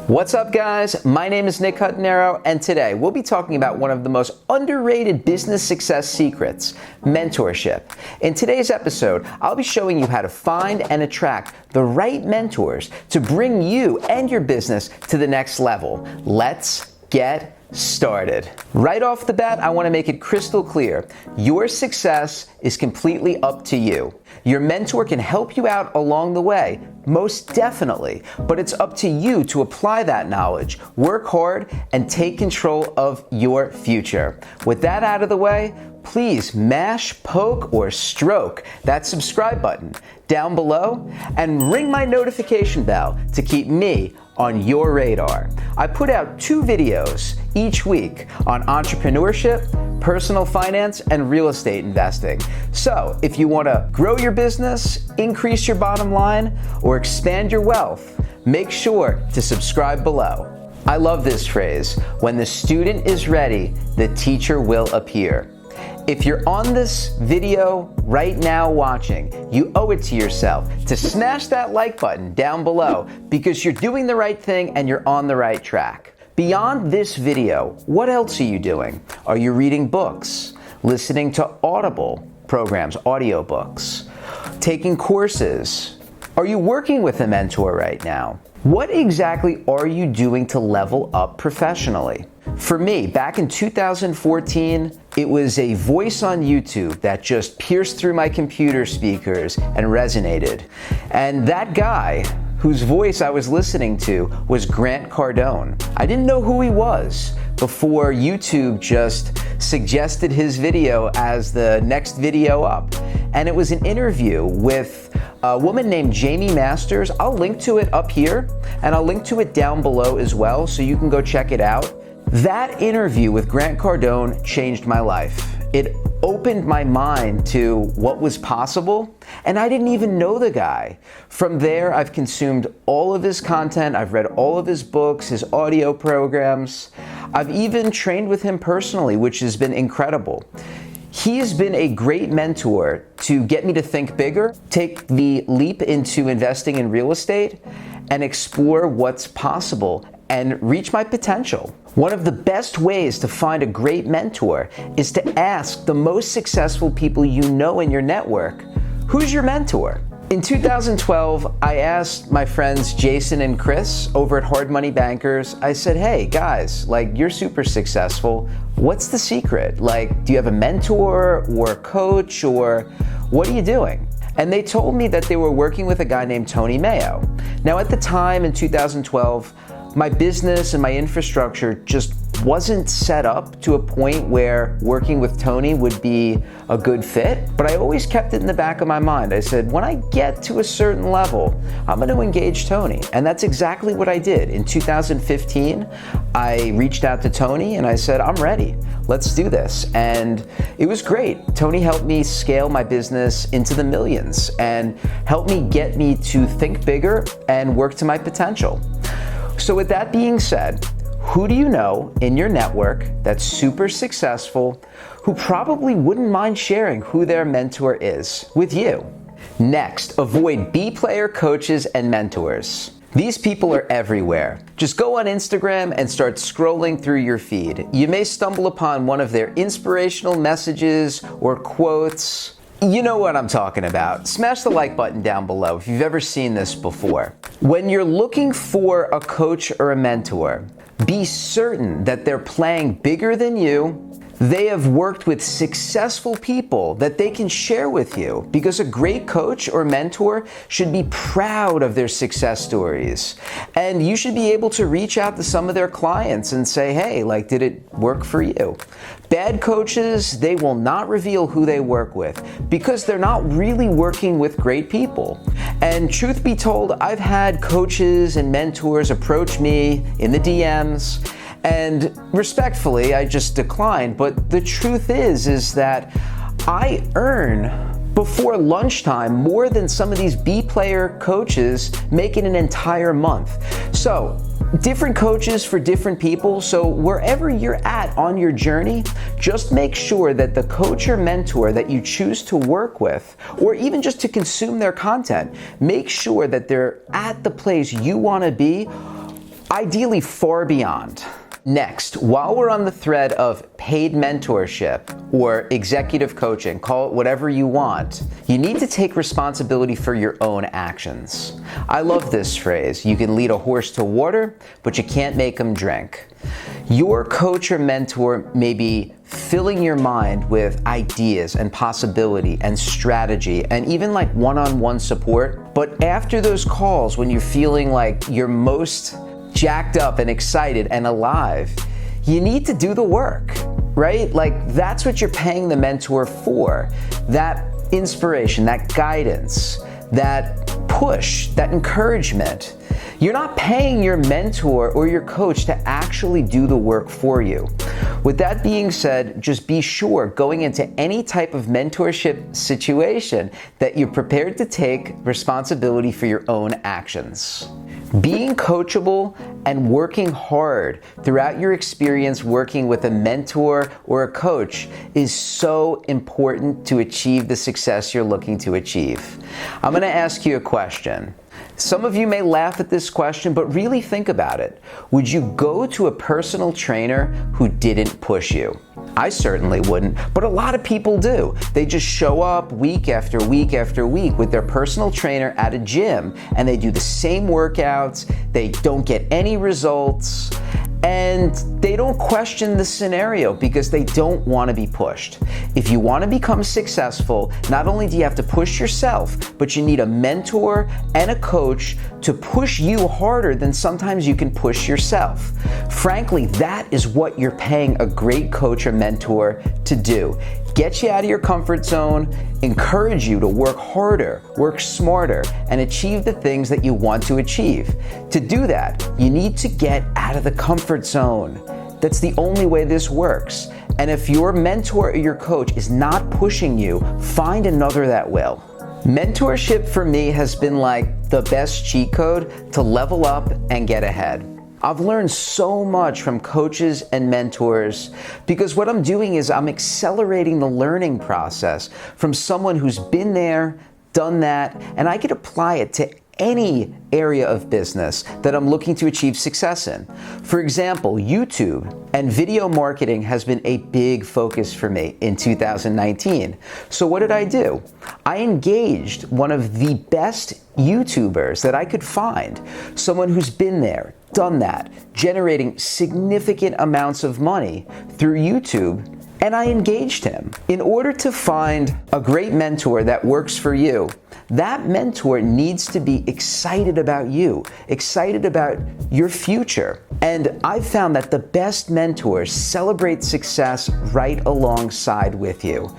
What's up, guys? My name is Nick Huttenero, and today we'll be talking about one of the most underrated business success secrets, mentorship. In today's episode, I'll be showing you how to find and attract the right mentors to bring you and your business to the next level. Let's get started. Right off the bat, I want to make it crystal clear. Your success is completely up to you. Your mentor can help you out along the way, most definitely, but it's up to you to apply that knowledge, work hard, and take control of your future. With that out of the way, please mash, poke, or stroke that subscribe button down below and ring my notification bell to keep me on your radar. I put out 2 videos each week on entrepreneurship, personal finance, and real estate investing. So if you want to grow your business, increase your bottom line, or expand your wealth, make sure to subscribe below. I love this phrase, when the student is ready, the teacher will appear. If you're on this video right now watching, you owe it to yourself to smash that like button down below because you're doing the right thing and you're on the right track. Beyond this video, what else are you doing? Are you reading books, listening to Audible programs, audiobooks, taking courses? Are you working with a mentor right now? What exactly are you doing to level up professionally? For me, back in 2014, it was a voice on YouTube that just pierced through my computer speakers and resonated. And that guy, whose voice I was listening to, was Grant Cardone. I didn't know who he was before YouTube just suggested his video as the next video up. And it was an interview with a woman named Jamie Masters. I'll link to it up here, and I'll link to it down below as well, so you can go check it out. That interview with Grant Cardone changed my life. It opened my mind to what was possible, and I didn't even know the guy. From there, I've consumed all of his content. I've read all of his books, his audio programs. I've even trained with him personally, which has been incredible. He has been a great mentor to get me to think bigger, take the leap into investing in real estate, and explore what's possible and reach my potential. One of the best ways to find a great mentor is to ask the most successful people you know in your network, who's your mentor? In 2012, I asked my friends Jason and Chris over at Hard Money Bankers, I said, hey guys, you're super successful. What's the secret? Do you have a mentor or a coach, or what are you doing? And they told me that they were working with a guy named Tony Mayo. Now at the time in 2012, my business and my infrastructure just wasn't set up to a point where working with Tony would be a good fit, but I always kept it in the back of my mind. I said, when I get to a certain level, I'm going to engage Tony. And that's exactly what I did. In 2015, I reached out to Tony and I said, I'm ready. Let's do this. And it was great. Tony helped me scale my business into the millions and helped me get me to think bigger and work to my potential. So with that being said, who do you know in your network that's super successful who probably wouldn't mind sharing who their mentor is with you? Next, avoid B-player coaches and mentors. These people are everywhere. Just go on Instagram and start scrolling through your feed. You may stumble upon one of their inspirational messages or quotes. You know what I'm talking about. Smash the like button down below if you've ever seen this before. When you're looking for a coach or a mentor, be certain that they're playing bigger than you. They have worked with successful people that they can share with you, because a great coach or mentor should be proud of their success stories. And you should be able to reach out to some of their clients and say, hey, did it work for you? Bad coaches, they will not reveal who they work with because they're not really working with great people. And truth be told, I've had coaches and mentors approach me in the DMs, and respectfully, I just declined. But the truth is that I earn before lunchtime more than some of these B-player coaches make in an entire month. So different coaches for different people. So wherever you're at on your journey, just make sure that the coach or mentor that you choose to work with, or even just to consume their content, make sure that they're at the place you want to be ideally far beyond. Next, while we're on the thread of paid mentorship or executive coaching, call it whatever you want, you need to take responsibility for your own actions. I love this phrase. You can lead a horse to water, but you can't make him drink. Your coach or mentor may be filling your mind with ideas and possibility and strategy and even like one-on-one support. But after those calls, when you're feeling like you're most jacked up and excited and alive, you need to do the work, right? Like that's what you're paying the mentor for. That inspiration, that guidance, that push, that encouragement. You're not paying your mentor or your coach to actually do the work for you. With that being said, just be sure going into any type of mentorship situation that you're prepared to take responsibility for your own actions. Being coachable and working hard throughout your experience working with a mentor or a coach is so important to achieve the success you're looking to achieve. I'm going to ask you a question. Some of you may laugh at this question, but really think about it. Would you go to a personal trainer who didn't push you? I certainly wouldn't, but a lot of people do. They just show up week after week after week with their personal trainer at a gym, and they do the same workouts, they don't get any results, and they don't question the scenario because they don't want to be pushed. If you want to become successful, not only do you have to push yourself, but you need a mentor and a coach to push you harder than sometimes you can push yourself. Frankly, that is what you're paying a great coach or mentor to do. Get you out of your comfort zone, encourage you to work harder, work smarter, and achieve the things that you want to achieve. To do that, you need to get out of the comfort zone. That's the only way this works. And if your mentor or your coach is not pushing you, find another that will. Mentorship for me has been like the best cheat code to level up and get ahead. I've learned so much from coaches and mentors because what I'm doing is I'm accelerating the learning process from someone who's been there, done that, and I could apply it to any area of business that I'm looking to achieve success in. For example, YouTube and video marketing has been a big focus for me in 2019. So what did I do? I engaged one of the best YouTubers that I could find, someone who's been there, done that, generating significant amounts of money through YouTube, and I engaged him. In order to find a great mentor that works for you, that mentor needs to be excited about you, excited about your future. And I've found that the best mentors celebrate success right alongside with you.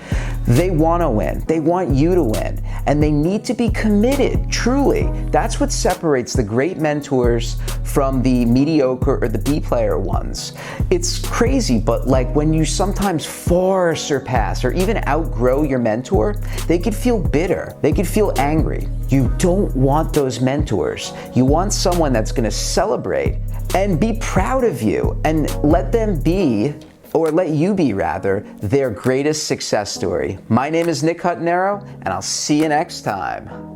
They want to win. They want you to win. And they need to be committed, truly. That's what separates the great mentors from the mediocre or the B-player ones. It's crazy, but like when you sometimes far surpass or even outgrow your mentor, they could feel bitter. They could feel angry. You don't want those mentors. You want someone that's going to celebrate and be proud of you and let them be, or let you be rather, their greatest success story. My name is Nick Huttenero, and I'll see you next time.